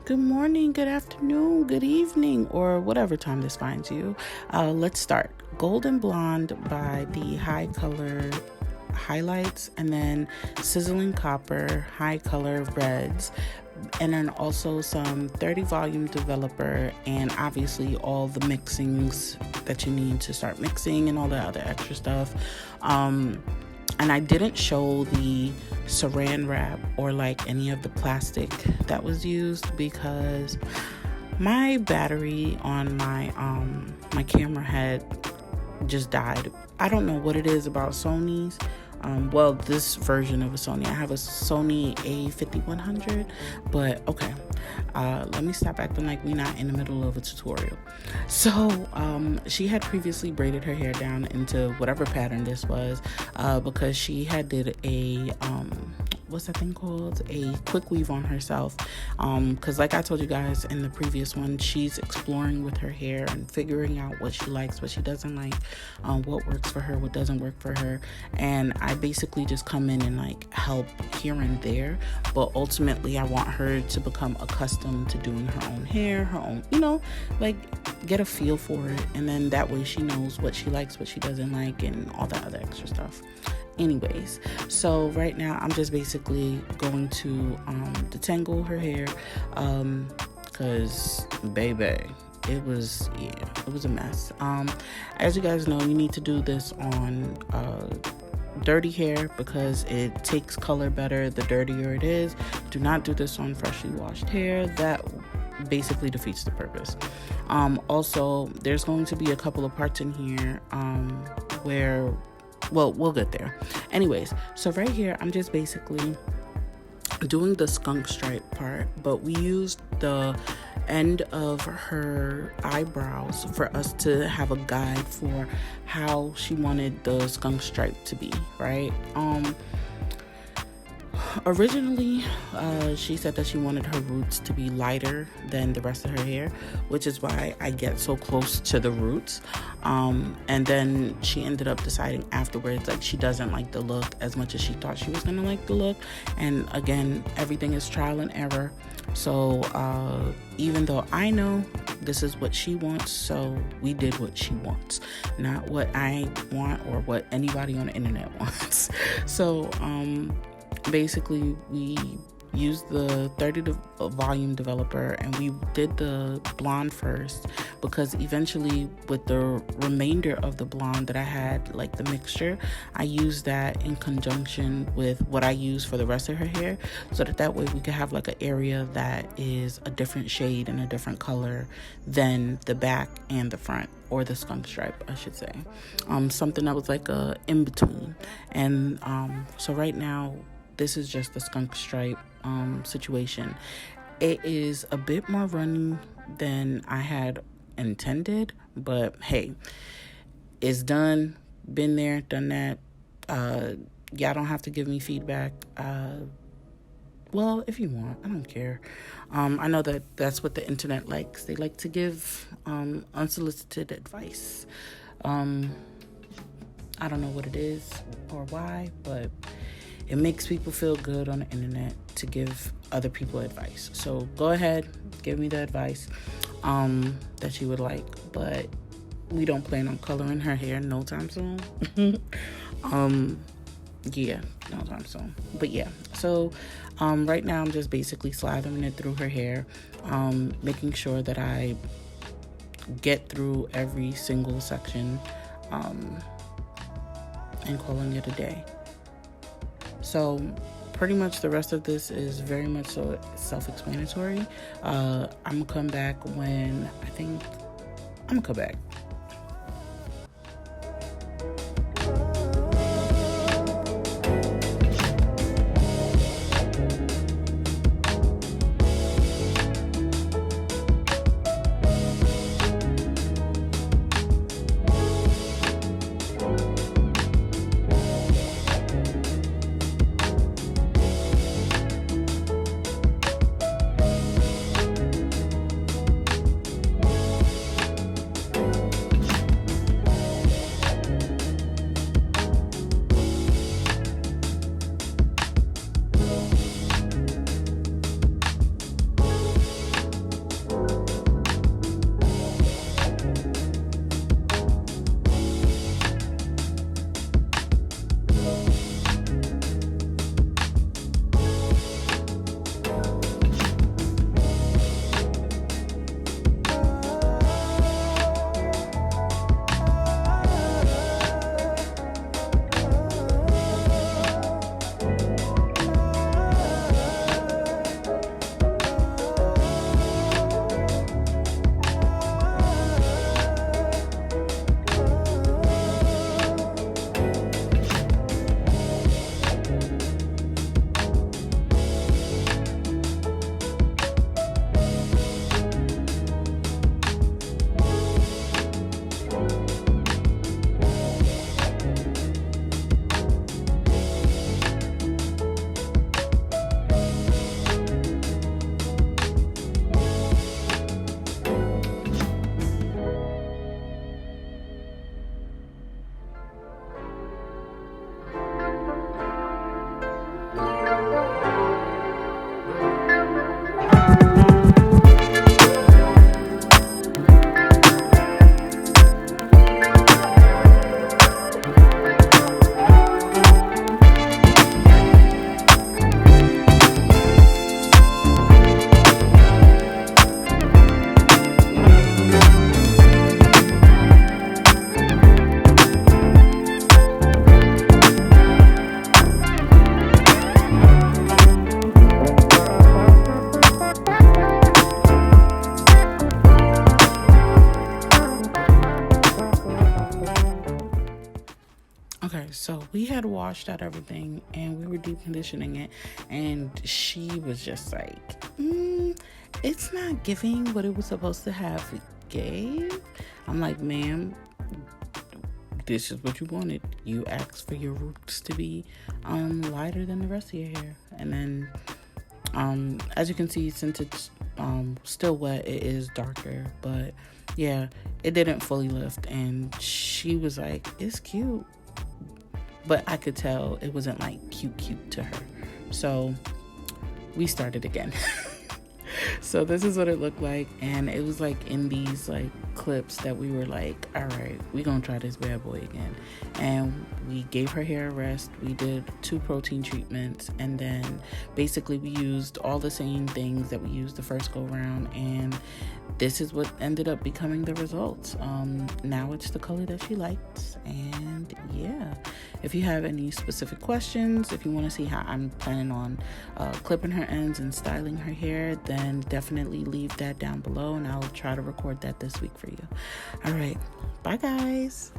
Good morning, good afternoon, good evening, or whatever time this finds you. Let's start. Golden Blonde by the High Color highlights, and then Sizzling Copper, High Color reds, and then also some 30 volume developer, and obviously all the mixings that you need to start mixing and all the other extra stuff. And I didn't show the saran wrap or like any of the plastic that was used because my battery on my camera had just died. I don't know what it is about Sony's. Well, this version of a Sony. I have a Sony A5100, but okay. Let me stop acting like we're not in the middle of a tutorial. So, she had previously braided her hair down into whatever pattern this was, because she had did a, what's that thing called? A quick weave on herself. Because like I told you guys in the previous one, she's exploring with her hair and figuring out what she likes, what she doesn't like, what works for her, what doesn't work for her. And I basically just come in and like help here and there. But ultimately, I want her to become accustomed to doing her own hair, her own, like get a feel for it. And then that way she knows what she likes, what she doesn't like, and all that other extra stuff. Anyways, so right now I'm just basically going to detangle her hair, because baby, it was a mess. As you guys know, you need to do this on dirty hair because it takes color better the dirtier it is. Do not do this on freshly washed hair. That basically defeats the purpose. Also, there's going to be a couple of parts in here where, well, we'll get there. Anyways, so right here, I'm just basically doing the skunk stripe part, but we used the end of her eyebrows for us to have a guide for how she wanted the skunk stripe to be, right? Originally, she said that she wanted her roots to be lighter than the rest of her hair, which is why I get so close to the roots. And then she ended up deciding afterwards, like, she doesn't like the look as much as she thought she was gonna like the look. And again, everything is trial and error. So even though I know this is what she wants, so we did what she wants, not what I want or what anybody on the internet wants. So basically, we used the 30 volume developer and we did the blonde first, because eventually with the remainder of the blonde that I had, like the mixture, I used that in conjunction with what I use for the rest of her hair, so that way we could have like an area that is a different shade and a different color than the back and the front, or the skunk stripe, I should say. Something that was like a in-between. And so right now, this is just the skunk stripe situation. It is a bit more runny than I had intended, but hey, it's done. Been there, done that. Y'all don't have to give me feedback. Well, if you want, I don't care. I know that that's what the internet likes. They like to give unsolicited advice. I don't know what it is or why, but it makes people feel good on the internet to give other people advice. So go ahead, give me the advice that you would like. But we don't plan on coloring her hair no time soon. Yeah, no time soon. But yeah, so right now I'm just basically slathering it through her hair, making sure that I get through every single section, and calling it a day. So pretty much the rest of this is very much so self-explanatory. I'm gonna come back when I'm gonna come back. So we had washed out everything and we were deep conditioning it, and she was just like, it's not giving what it was supposed to have gave. I'm like, ma'am, this is what you wanted. You asked for your roots to be lighter than the rest of your hair. And then as you can see, since it's still wet, it is darker, but yeah, it didn't fully lift. And she was like, it's cute, but I could tell it wasn't like cute to her. So we started again. So this is what it looked like, and it was like in these like clips that we were like, all right, we're gonna try this bad boy again. And we gave her hair a rest. We did 2 protein treatments, and then basically we used all the same things that we used the first go round, and this is what ended up becoming the results. Now it's the color that she likes. And yeah, if you have any specific questions, if you want to see how I'm planning on clipping her ends and styling her hair, then definitely leave that down below, and I'll try to record that this week for you. All right, bye guys.